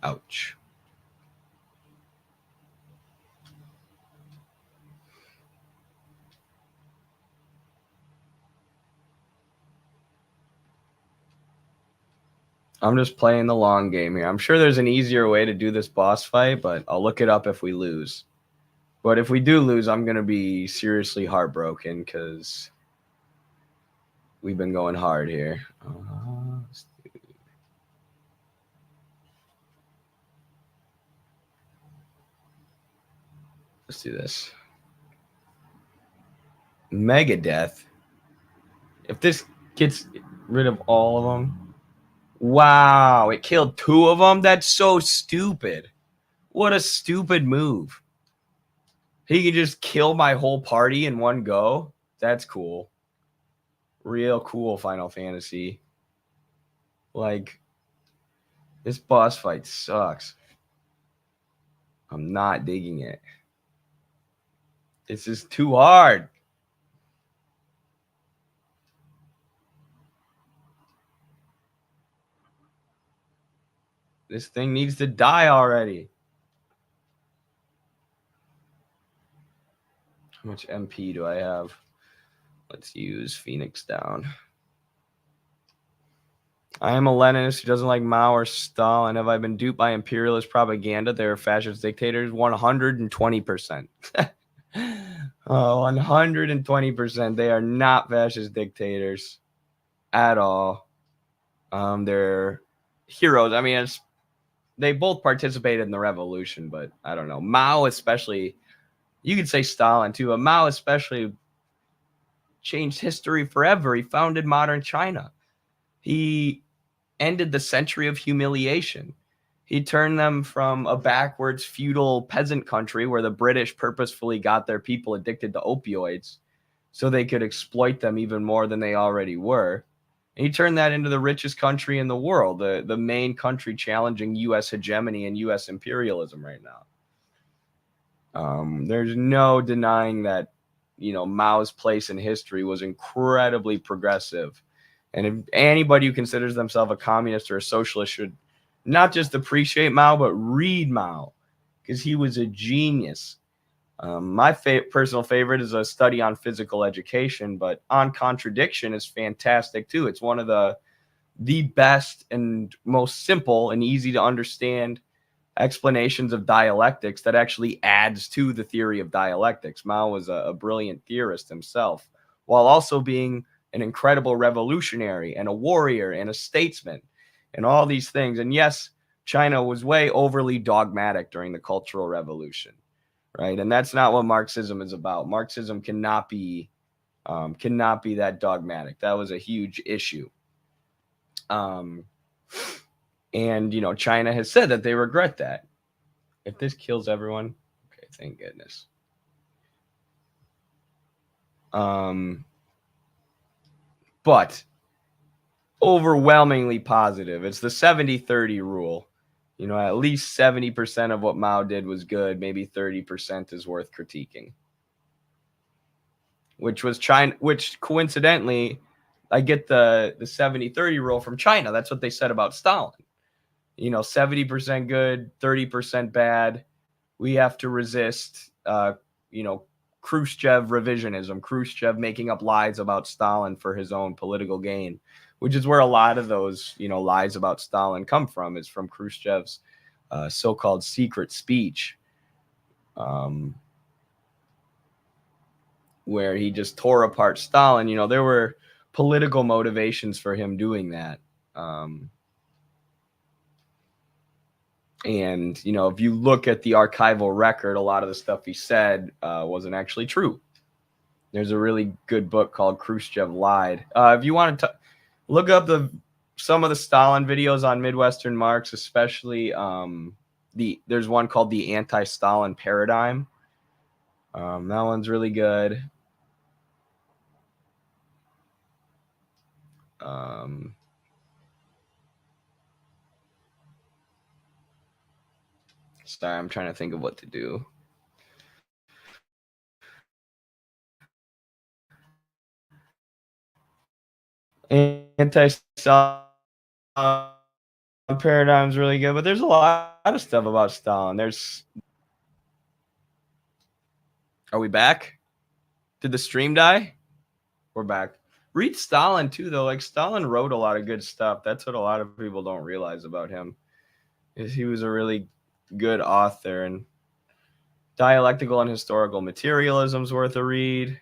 Ouch. I'm just playing the long game here. I'm sure there's an easier way to do this boss fight, but I'll look it up if we lose. But if we do lose, I'm going to be seriously heartbroken because we've been going hard here. Let's do this. Megadeth. If this gets rid of all of them. Wow, it killed 2 of them? That's so stupid. What a stupid move. He can just kill my whole party in one go? That's cool. Real cool Final Fantasy. Like, this boss fight sucks. I'm not digging it. This is too hard. This thing needs to die already. How much MP do I have? Let's use Phoenix down. I am a Leninist who doesn't like Mao or Stalin. Have I been duped by imperialist propaganda? They're fascist dictators. 120%. 120%. They are not fascist dictators at all. They're heroes. I mean, they both participated in the revolution, but I don't know. Mao especially, you could say Stalin too, but Mao especially changed history forever. He founded modern China. He ended the century of humiliation. He turned them from a backwards feudal peasant country where the British purposefully got their people addicted to opioids so they could exploit them even more than they already were. And he turned that into the richest country in the world, the main country challenging U.S. hegemony and U.S. imperialism right now. There's no denying that, Mao's place in history was incredibly progressive. And if anybody who considers themselves a communist or a socialist should not just appreciate Mao, but read Mao, because he was a genius. My personal favorite is a study on physical education, but On Contradiction is fantastic too. It's one of the best and most simple and easy to understand explanations of dialectics that actually adds to the theory of dialectics. Mao was a brilliant theorist himself, while also being an incredible revolutionary and a warrior and a statesman and all these things. And yes, China was way overly dogmatic during the Cultural Revolution, right? And that's not what Marxism is about. Marxism cannot be that dogmatic. That was a huge issue. And China has said that they regret that. If this kills everyone, okay, thank goodness. But overwhelmingly positive. It's the 70-30 rule. At least 70% of what Mao did was good. Maybe 30% is worth critiquing. Which was China, which coincidentally, I get the 70-30 rule from China. That's what they said about Stalin. 70% good, 30% bad. We have to resist, Khrushchev revisionism, Khrushchev making up lies about Stalin for his own political gain, which is where a lot of those, lies about Stalin come from, is from Khrushchev's so-called secret speech, where he just tore apart Stalin. There were political motivations for him doing that. And, if you look at the archival record, a lot of the stuff he said wasn't actually true. There's a really good book called Khrushchev Lied. If you want to look up some of the Stalin videos on Midwestern Marx, especially there's one called The Anti-Stalin Paradigm. That one's really good. Sorry, I'm trying to think of what to do. Anti-Stalin Paradigm's really good, but there's a lot of stuff about Stalin. Are we back? Did the stream die? We're back. Read Stalin too, though. Like, Stalin wrote a lot of good stuff. That's what a lot of people don't realize about him, is he was a really good author. And Dialectical and Historical Materialism's worth a read.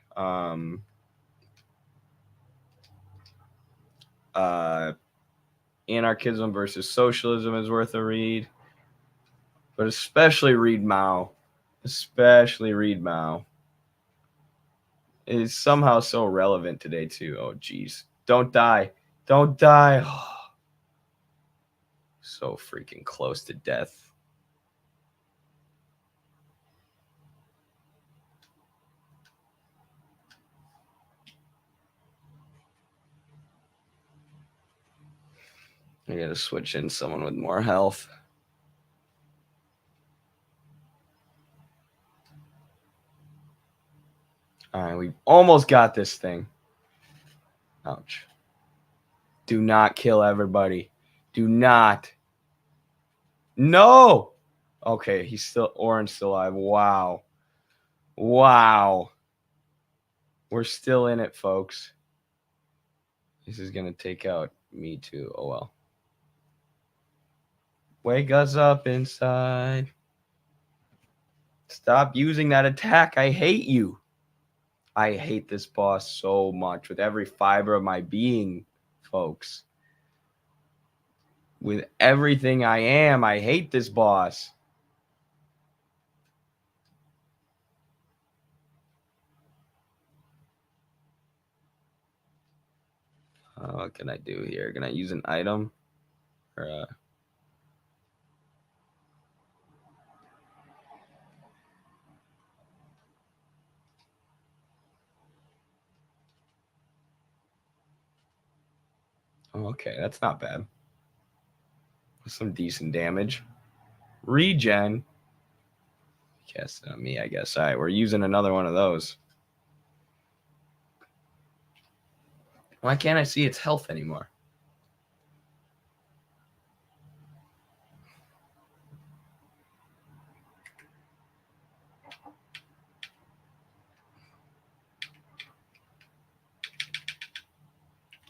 Anarchism versus Socialism is worth a read. But especially read Mao. Especially read Mao. It is somehow so relevant today, too. Oh, geez. Don't die. Don't die. Oh, so freaking close to death. I gotta switch in someone with more health. All right, we almost got this thing. Ouch. Do not kill everybody. Do not. No. Okay, he's still orange, still alive. Wow. Wow. We're still in it, folks. This is gonna take out me too. Oh well. Wake us up inside. Stop using that attack. I hate you. I hate this boss so much with every fiber of my being, folks. With everything I am, I hate this boss. What can I do here? Can I use an item? Or, okay, that's not bad. Some decent damage. Regen. Cast it on me, I guess. All right, we're using another one of those. Why can't I see its health anymore?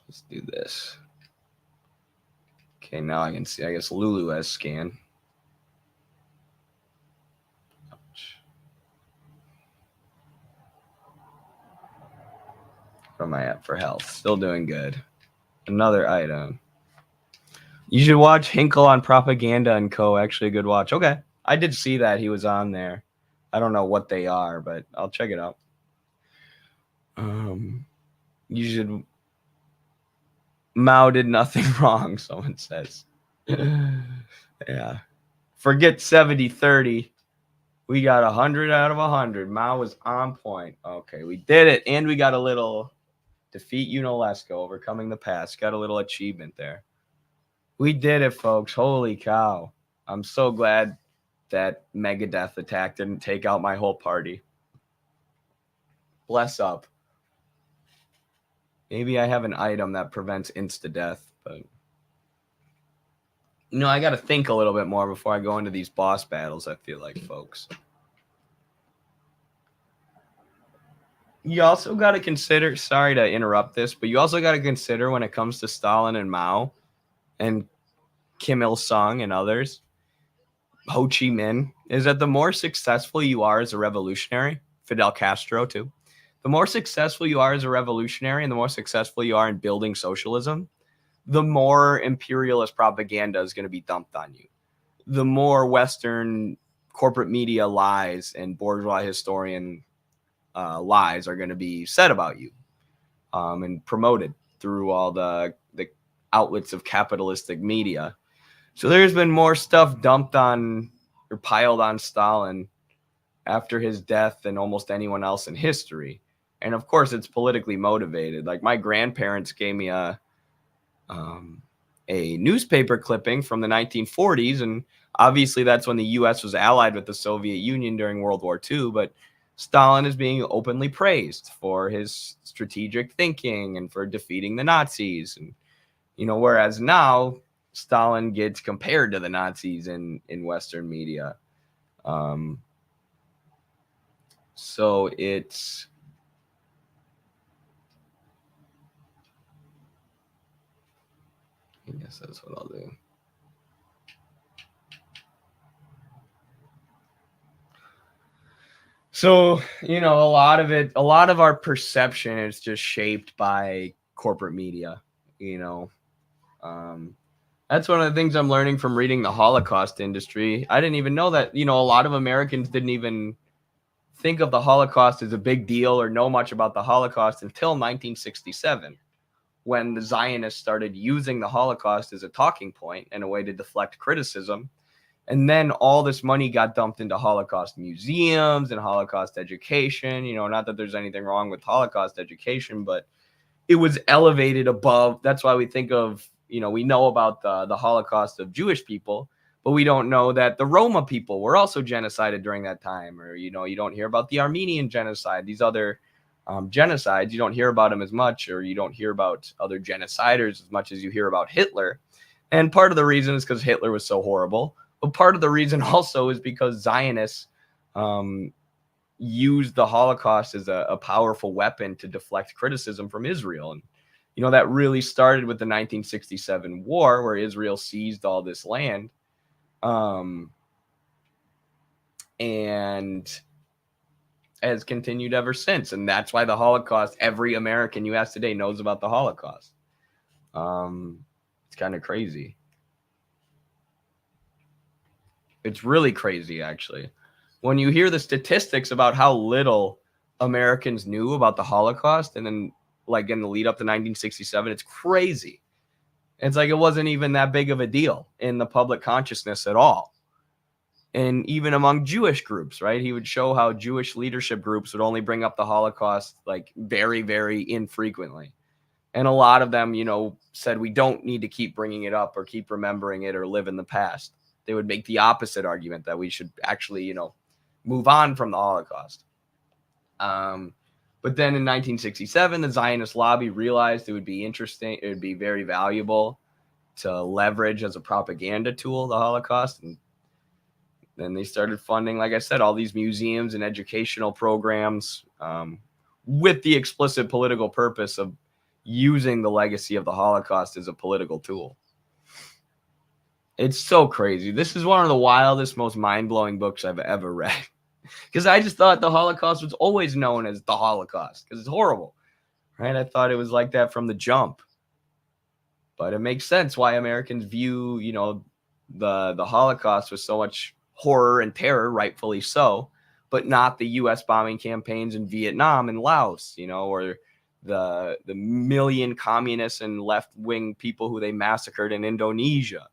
Let's do this. Okay, now I can see. I guess Lulu has scan. What am I at for health? Still doing good. Another item. You should watch Hinkle on Propaganda and Co. Actually, a good watch. Okay, I did see that he was on there. I don't know what they are, but I'll check it out. You should. Mao did nothing wrong, someone says. Yeah. Forget 70-30. We got 100 out of 100. Mao was on point. Okay, we did it. And we got a little defeat UNESCO, overcoming the past. Got a little achievement there. We did it, folks. Holy cow. I'm so glad that Megadeth attack didn't take out my whole party. Bless up. Maybe I have an item that prevents insta-death, but... I got to think a little bit more before I go into these boss battles, I feel like, folks. You also got to consider, sorry to interrupt this, but you also got to consider when it comes to Stalin and Mao and Kim Il-sung and others, Ho Chi Minh, is that the more successful you are as a revolutionary, Fidel Castro too, the more successful you are as a revolutionary and the more successful you are in building socialism, the more imperialist propaganda is going to be dumped on you. The more Western corporate media lies and bourgeois historian lies are going to be said about you and promoted through all the outlets of capitalistic media. So there's been more stuff dumped on or piled on Stalin after his death than almost anyone else in history. And of course, it's politically motivated. Like my grandparents gave me a newspaper clipping from the 1940s, and obviously that's when the U.S. was allied with the Soviet Union during World War II. But Stalin is being openly praised for his strategic thinking and for defeating the Nazis. And whereas now Stalin gets compared to the Nazis in Western media. So it's I guess that's what I'll do. So, a lot of our perception is just shaped by corporate media, That's one of the things I'm learning from reading the Holocaust industry. I didn't even know that, a lot of Americans didn't even think of the Holocaust as a big deal or know much about the Holocaust until 1967, when the Zionists started using the Holocaust as a talking point and a way to deflect criticism. And then all this money got dumped into Holocaust museums and Holocaust education. Not that there's anything wrong with Holocaust education, but it was elevated above. That's why we think of we know about the Holocaust of Jewish people, but we don't know that the Roma people were also genocided during that time. Or, you don't hear about the Armenian genocide, these other genocides. You don't hear about them as much, or you don't hear about other genociders as much as you hear about Hitler. And part of the reason is because Hitler was so horrible. But part of the reason also is because Zionists used the Holocaust as a powerful weapon to deflect criticism from Israel. And, that really started with the 1967 war, where Israel seized all this land. And has continued ever since. And that's why the Holocaust, every American you ask today knows about the Holocaust. It's kind of crazy. It's really crazy, actually. When you hear the statistics about how little Americans knew about the Holocaust, and then like in the lead up to 1967, it's crazy. It's like it wasn't even that big of a deal in the public consciousness at all. And even among Jewish groups, right? He would show how Jewish leadership groups would only bring up the Holocaust like very, very infrequently. And a lot of them, said we don't need to keep bringing it up or keep remembering it or live in the past. They would make the opposite argument that we should actually, move on from the Holocaust. But then in 1967, the Zionist lobby realized it would be interesting. It would be very valuable to leverage as a propaganda tool, the Holocaust. And then they started funding, like I said, all these museums and educational programs with the explicit political purpose of using the legacy of the Holocaust as a political tool. It's so crazy. This is one of the wildest, most mind-blowing books I've ever read. Because I just thought the Holocaust was always known as the Holocaust because it's horrible, right? I thought it was like that from the jump. But it makes sense why Americans view, the Holocaust with so much horror and terror, rightfully so, but not the U.S. bombing campaigns in Vietnam and Laos, or the million communists and left-wing people who they massacred in Indonesia.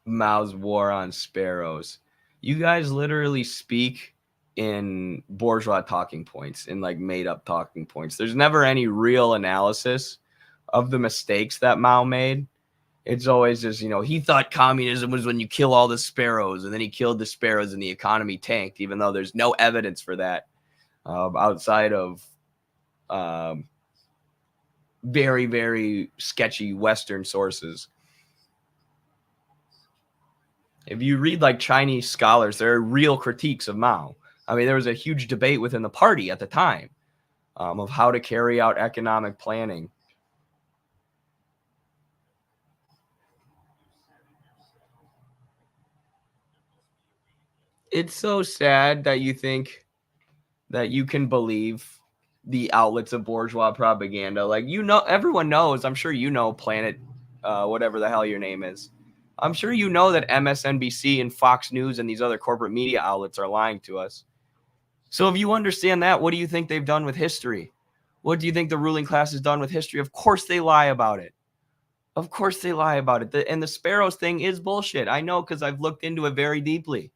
Mao's war on sparrows. You guys literally speak in bourgeois talking points, in like made up talking points. There's never any real analysis of the mistakes that Mao made. It's always just, he thought communism was when you kill all the sparrows, and then he killed the sparrows and the economy tanked, even though there's no evidence for that outside of very, very sketchy Western sources. If you read like Chinese scholars, there are real critiques of Mao. I mean, there was a huge debate within the party at the time of how to carry out economic planning. It's so sad that you think that you can believe the outlets of bourgeois propaganda. Like, everyone knows, I'm sure Planet, whatever the hell your name is. I'm sure you know that MSNBC and Fox News and these other corporate media outlets are lying to us. So if you understand that, what do you think they've done with history? What do you think the ruling class has done with history? Of course they lie about it. Of course they lie about it. And the sparrows thing is bullshit. I know, because I've looked into it very deeply,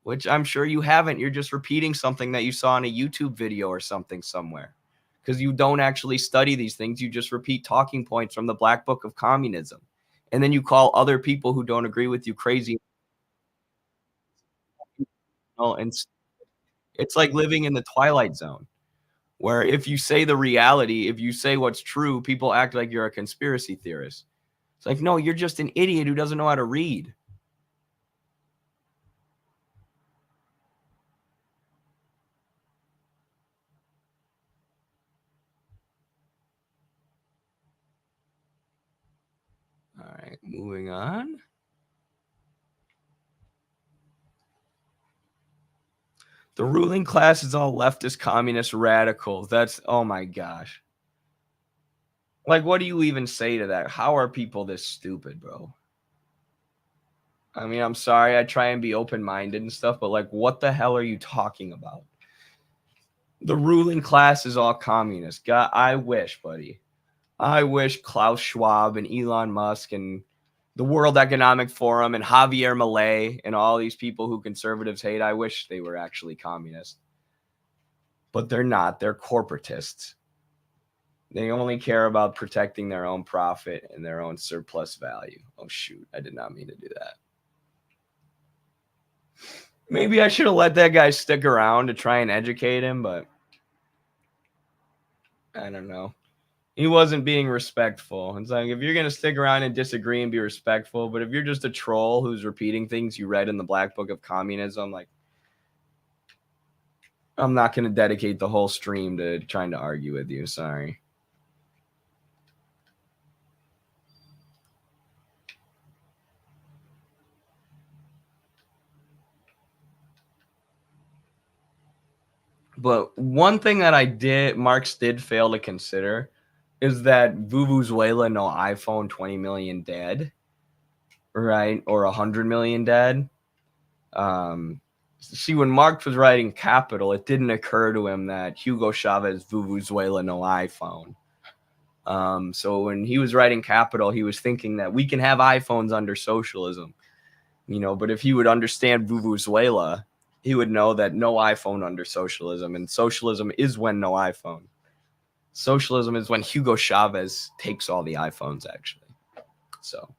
which I'm sure you haven't. You're just repeating something that you saw in a YouTube video or something somewhere, because you don't actually study these things. You just repeat talking points from the Black Book of Communism. And then you call other people who don't agree with you crazy. And it's like living in the Twilight Zone, where if you say the reality, if you say what's true, people act like you're a conspiracy theorist. It's like, no, you're just an idiot who doesn't know how to read. All right, moving on. The ruling class is all leftist, communist, radicals. That's, oh my gosh. Like, what do you even say to that? How are people this stupid, bro? I mean, I'm sorry, I try and be open-minded and stuff, but like, what the hell are you talking about? The ruling class is all communist. God, I wish, buddy. I wish Klaus Schwab and Elon Musk and the World Economic Forum and Javier Milei and all these people who conservatives hate, I wish they were actually communist. but they're not. They're corporatists. They only care about protecting their own profit and their own surplus value. Oh, shoot. I did not mean to do that. Maybe I should have let that guy stick around to try and educate him, but I don't know. He wasn't being respectful. It's like, if you're going to stick around and disagree and be respectful, but if you're just a troll who's repeating things you read in the Black Book of Communism, like, I'm not going to dedicate the whole stream to trying to argue with you. Sorry. But one thing that Marx did fail to consider is that Vuvuzuela no iPhone 20 million dead, right? Or 100 million dead. See, when Marx was writing Capital, it didn't occur to him that Hugo Chavez Vuvuzuela no iPhone. So when he was writing Capital, he was thinking that we can have iPhones under socialism, but if he would understand Vuvuzuela, he would know that no iPhone under socialism, and socialism is when no iPhone. Socialism is when Hugo Chavez takes all the iPhones, actually. So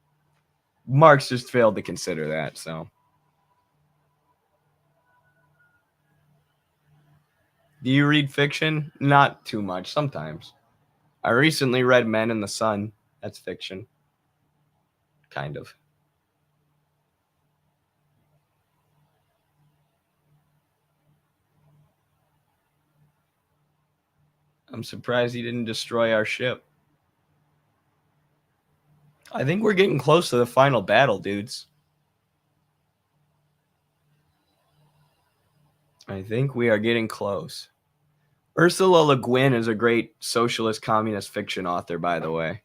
Marx just failed to consider that. So do you read fiction? Not too much, sometimes. I recently read Men in the Sun. That's fiction. Kind of. I'm surprised he didn't destroy our ship. I think we're getting close to the final battle, dudes. I think we are getting close. Ursula Le Guin is a great socialist communist fiction author, by the way.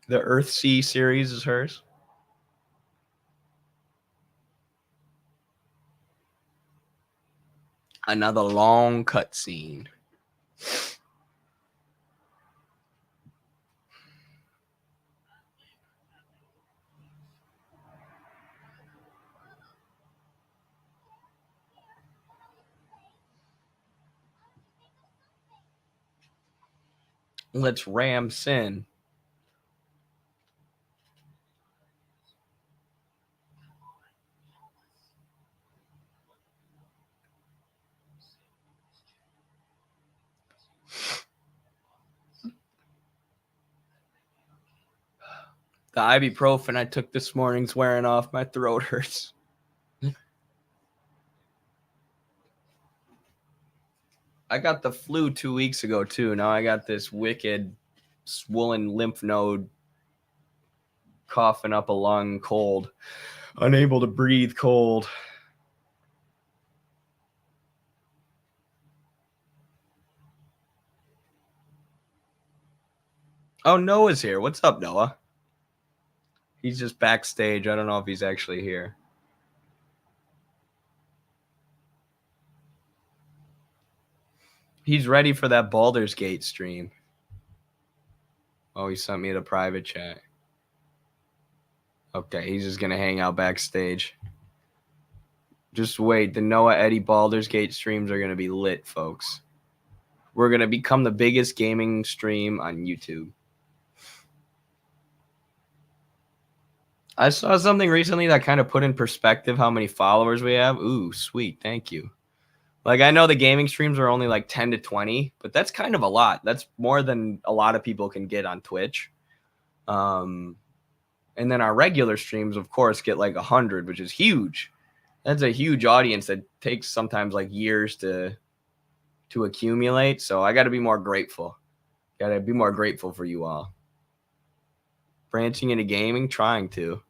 The Earthsea series is hers. Another long cutscene. Let's ram sin. The ibuprofen I took this morning's wearing off. My throat hurts. I got the flu 2 weeks ago, too. Now I got this wicked swollen lymph node, coughing up a lung, cold, unable to breathe, cold. Oh, Noah's here. What's up, Noah? He's just backstage. I don't know if he's actually here. He's ready for that Baldur's Gate stream. Oh, he sent me the private chat. Okay, he's just going to hang out backstage. Just wait. The Noah Eddie Baldur's Gate streams are going to be lit, folks. We're going to become the biggest gaming stream on YouTube. I saw something recently that kind of put in perspective how many followers we have. Ooh, sweet. Thank you. Like, I know the gaming streams are only like 10 to 20, but that's kind of a lot. That's more than a lot of people can get on Twitch. And then our regular streams, of course, get like 100, which is huge. That's a huge audience that takes sometimes like years to accumulate. So I got to be more grateful. Got to be more grateful for you all. Branching into gaming, trying to.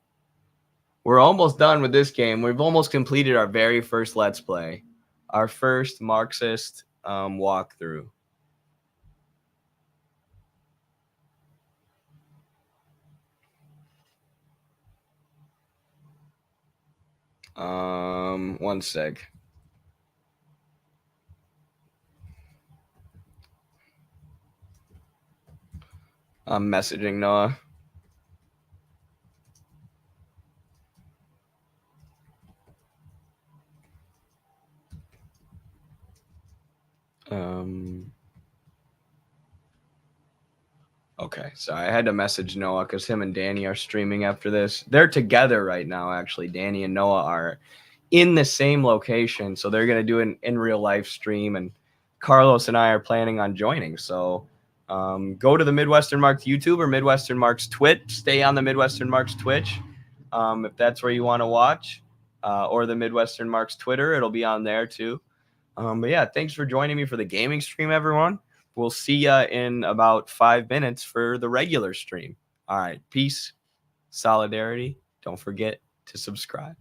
We're almost done with this game. We've almost completed our very first Let's Play. Our first Marxist walkthrough. One sec. I'm messaging Noah. Okay, so I had to message Noah because him and Danny are streaming after this. They're together right now, actually. Danny and Noah are in the same location, so they're gonna do an in real life stream, and Carlos and I are planning on joining. So go to the Midwestern Marks YouTube or Midwestern Marks Twitch. Stay on the Midwestern Marks Twitch if that's where you want to watch, or the Midwestern Marks Twitter. It'll be on there too. But yeah, thanks for joining me for the gaming stream, everyone. We'll see ya in about 5 minutes for the regular stream. All right, peace, solidarity. Don't forget to subscribe.